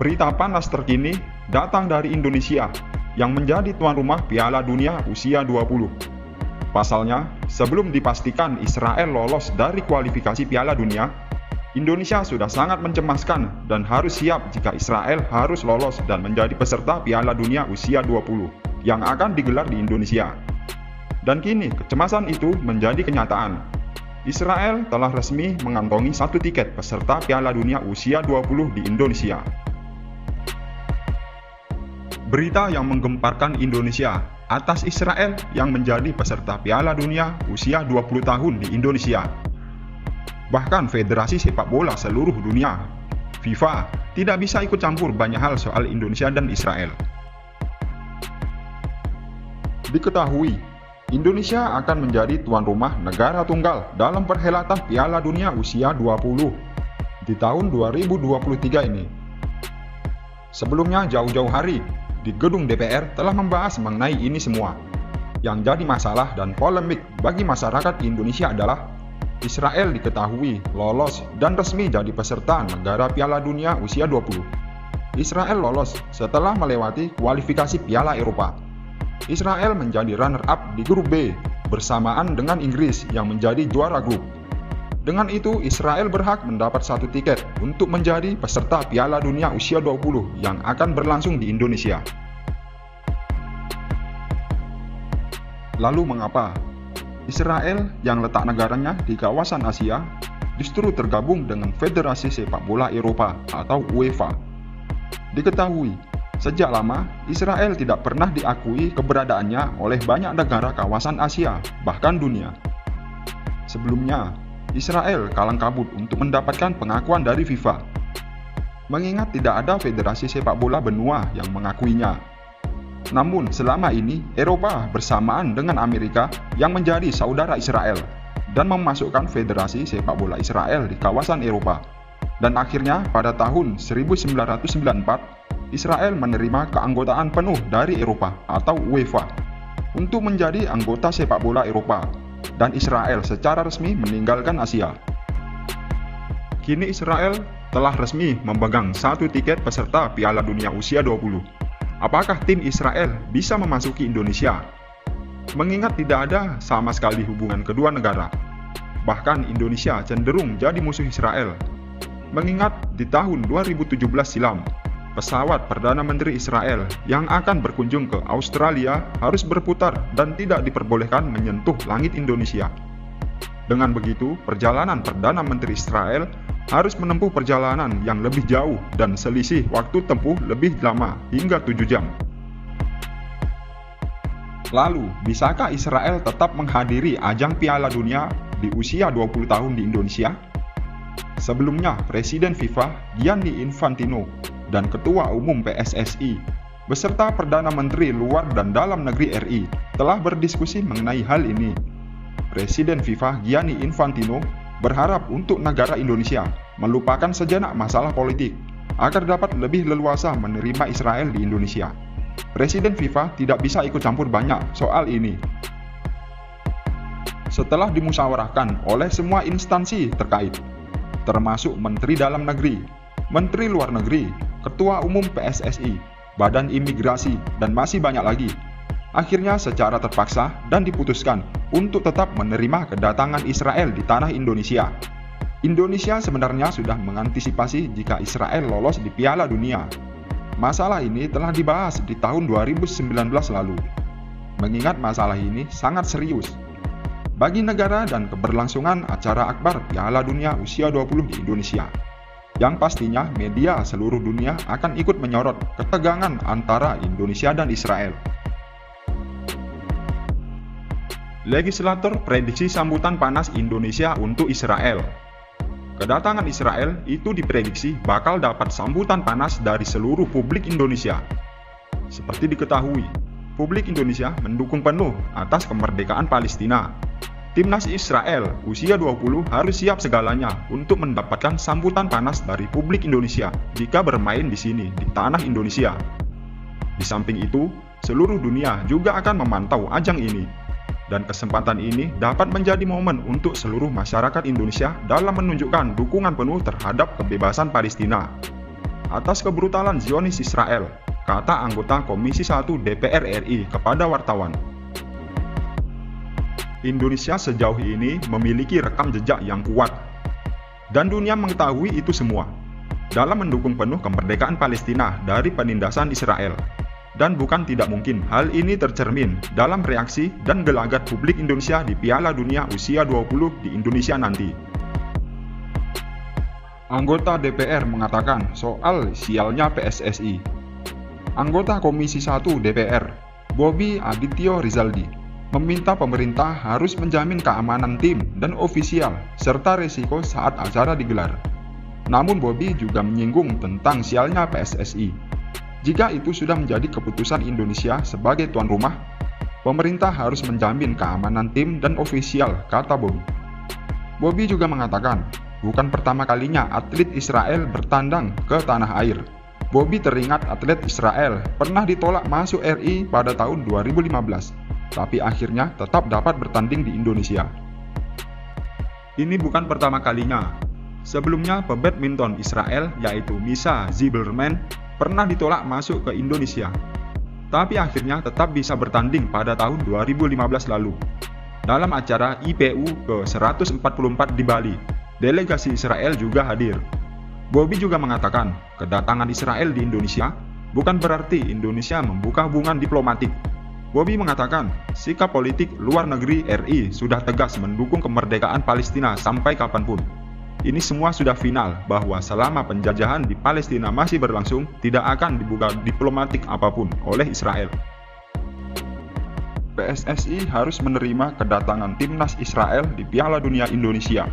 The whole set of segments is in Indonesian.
Berita panas terkini datang dari Indonesia yang menjadi tuan rumah Piala Dunia usia 20. Pasalnya, sebelum dipastikan Israel lolos dari kualifikasi Piala Dunia, Indonesia sudah sangat mencemaskan dan harus siap jika Israel harus lolos dan menjadi peserta Piala Dunia usia 20 yang akan digelar di Indonesia. Dan kini kecemasan itu menjadi kenyataan. Israel telah resmi mengantongi satu tiket peserta Piala Dunia usia 20 di Indonesia. Berita yang menggemparkan Indonesia atas Israel yang menjadi peserta Piala Dunia usia 20 tahun di Indonesia. Bahkan Federasi Sepak Bola seluruh dunia, FIFA, tidak bisa ikut campur banyak hal soal Indonesia dan Israel. Diketahui, Indonesia akan menjadi tuan rumah negara tunggal dalam perhelatan Piala Dunia usia 20 di tahun 2023 ini. Sebelumnya jauh-jauh hari, di gedung DPR telah membahas mengenai ini semua. Yang jadi masalah dan polemik bagi masyarakat Indonesia adalah Israel diketahui lolos dan resmi jadi peserta negara Piala Dunia usia 20. Israel lolos setelah melewati kualifikasi Piala Eropa. Israel menjadi runner-up di grup B bersamaan dengan Inggris yang menjadi juara grup. Dengan itu, Israel berhak mendapat satu tiket untuk menjadi peserta Piala Dunia usia 20 yang akan berlangsung di Indonesia. Lalu mengapa Israel yang letak negaranya di kawasan Asia justru tergabung dengan Federasi Sepak Bola Eropa atau UEFA? Diketahui, sejak lama Israel tidak pernah diakui keberadaannya oleh banyak negara kawasan Asia, bahkan dunia. Sebelumnya, Israel kalang kabut untuk mendapatkan pengakuan dari FIFA, mengingat tidak ada federasi sepak bola benua yang mengakuinya. Namun selama ini Eropa bersamaan dengan Amerika yang menjadi saudara Israel dan memasukkan federasi sepak bola Israel di kawasan Eropa. Dan akhirnya pada tahun 1994 Israel menerima keanggotaan penuh dari Eropa atau UEFA untuk menjadi anggota sepak bola Eropa. Dan Israel secara resmi meninggalkan Asia. Kini Israel telah resmi memegang satu tiket peserta Piala Dunia usia 20. Apakah tim Israel bisa memasuki Indonesia? Mengingat tidak ada sama sekali hubungan kedua negara. Bahkan Indonesia cenderung jadi musuh Israel. Mengingat di tahun 2017 silam, pesawat Perdana Menteri Israel yang akan berkunjung ke Australia harus berputar dan tidak diperbolehkan menyentuh langit Indonesia. Dengan begitu, perjalanan Perdana Menteri Israel harus menempuh perjalanan yang lebih jauh dan selisih waktu tempuh lebih lama hingga 7 jam. Lalu, bisakah Israel tetap menghadiri ajang Piala Dunia di usia 20 tahun di Indonesia? Sebelumnya, Presiden FIFA Gianni Infantino dan Ketua Umum PSSI beserta Perdana Menteri Luar dan Dalam Negeri RI telah berdiskusi mengenai hal ini. Presiden FIFA Gianni Infantino berharap untuk negara Indonesia melupakan sejenak masalah politik agar dapat lebih leluasa menerima Israel di Indonesia. Presiden FIFA tidak bisa ikut campur banyak soal ini. Setelah dimusyawarahkan oleh semua instansi terkait, termasuk Menteri Dalam Negeri, Menteri Luar Negeri, Ketua Umum PSSI, Badan Imigrasi, dan masih banyak lagi. Akhirnya secara terpaksa dan diputuskan untuk tetap menerima kedatangan Israel di tanah Indonesia. Indonesia sebenarnya sudah mengantisipasi jika Israel lolos di Piala Dunia. Masalah ini telah dibahas di tahun 2019 lalu. Mengingat masalah ini sangat serius bagi negara dan keberlangsungan acara akbar Piala Dunia usia 20 di Indonesia. Yang pastinya media seluruh dunia akan ikut menyorot ketegangan antara Indonesia dan Israel. Legislator prediksi sambutan panas Indonesia untuk Israel. Kedatangan Israel itu diprediksi bakal dapat sambutan panas dari seluruh publik Indonesia. Seperti diketahui, publik Indonesia mendukung penuh atas kemerdekaan Palestina. Timnas Israel usia 20 harus siap segalanya untuk mendapatkan sambutan panas dari publik Indonesia jika bermain di sini, di tanah Indonesia. Di samping itu, seluruh dunia juga akan memantau ajang ini. Dan kesempatan ini dapat menjadi momen untuk seluruh masyarakat Indonesia dalam menunjukkan dukungan penuh terhadap kebebasan Palestina. Atas kebrutalan Zionis Israel, kata anggota Komisi 1 DPR RI kepada wartawan. Indonesia sejauh ini memiliki rekam jejak yang kuat, dan dunia mengetahui itu semua, dalam mendukung penuh kemerdekaan Palestina dari penindasan Israel. Dan bukan tidak mungkin hal ini tercermin dalam reaksi dan gelagat publik Indonesia di Piala Dunia usia 20 di Indonesia nanti. Anggota DPR mengatakan soal sialnya PSSI. Anggota Komisi 1 DPR, Bobi Adityo Rizaldi, meminta pemerintah harus menjamin keamanan tim dan ofisial serta risiko saat acara digelar. Namun Bobi juga menyinggung tentang sialnya PSSI. Jika itu sudah menjadi keputusan Indonesia sebagai tuan rumah, pemerintah harus menjamin keamanan tim dan ofisial, kata Bobi. Bobi juga mengatakan, bukan pertama kalinya atlet Israel bertandang ke tanah air. Bobi teringat atlet Israel pernah ditolak masuk RI pada tahun 2015. Tapi akhirnya tetap dapat bertanding di Indonesia. Ini bukan pertama kalinya. Sebelumnya pebadminton Israel yaitu Misha Zilberman pernah ditolak masuk ke Indonesia. Tapi akhirnya tetap bisa bertanding pada tahun 2015 lalu. Dalam acara IPU ke-144 di Bali, delegasi Israel juga hadir. Bobi juga mengatakan, kedatangan Israel di Indonesia bukan berarti Indonesia membuka hubungan diplomatik. Bobi mengatakan, sikap politik luar negeri RI sudah tegas mendukung kemerdekaan Palestina sampai kapanpun. Ini semua sudah final bahwa selama penjajahan di Palestina masih berlangsung, tidak akan dibuka diplomatik apapun oleh Israel. PSSI harus menerima kedatangan timnas Israel di Piala Dunia Indonesia.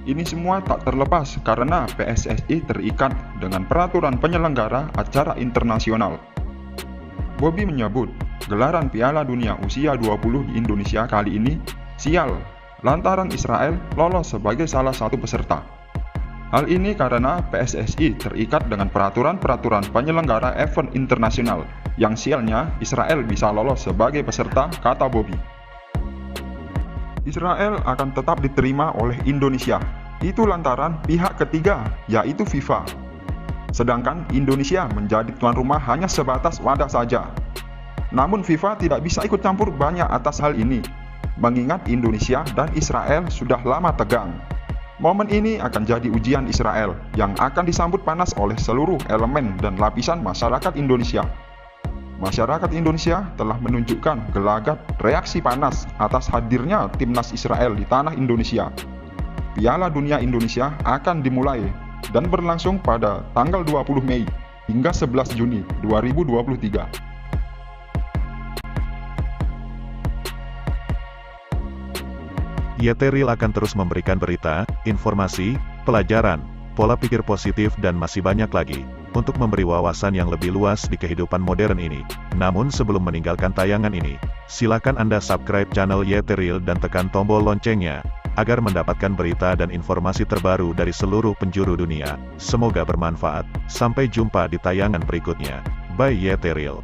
Ini semua tak terlepas karena PSSI terikat dengan peraturan penyelenggara acara internasional. Bobi menyebut, gelaran Piala Dunia usia 20 di Indonesia kali ini sial lantaran Israel lolos sebagai salah satu peserta. Hal ini karena PSSI terikat dengan peraturan-peraturan penyelenggara event internasional yang sialnya Israel bisa lolos sebagai peserta, kata Bobi. Israel akan tetap diterima oleh Indonesia, itu lantaran pihak ketiga yaitu FIFA. Sedangkan Indonesia menjadi tuan rumah hanya sebatas wadah saja. Namun FIFA tidak bisa ikut campur banyak atas hal ini, mengingat Indonesia dan Israel sudah lama tegang. Momen ini akan jadi ujian Israel yang akan disambut panas oleh seluruh elemen dan lapisan masyarakat Indonesia. Masyarakat Indonesia telah menunjukkan gelagat reaksi panas atas hadirnya timnas Israel di tanah Indonesia. Piala Dunia Indonesia akan dimulai dan berlangsung pada tanggal 20 Mei hingga 11 Juni 2023. YT Real akan terus memberikan berita, informasi, pelajaran, pola pikir positif dan masih banyak lagi, untuk memberi wawasan yang lebih luas di kehidupan modern ini. Namun sebelum meninggalkan tayangan ini, silakan Anda subscribe channel YT Real dan tekan tombol loncengnya, agar mendapatkan berita dan informasi terbaru dari seluruh penjuru dunia. Semoga bermanfaat. Sampai jumpa di tayangan berikutnya. Bye YT Real.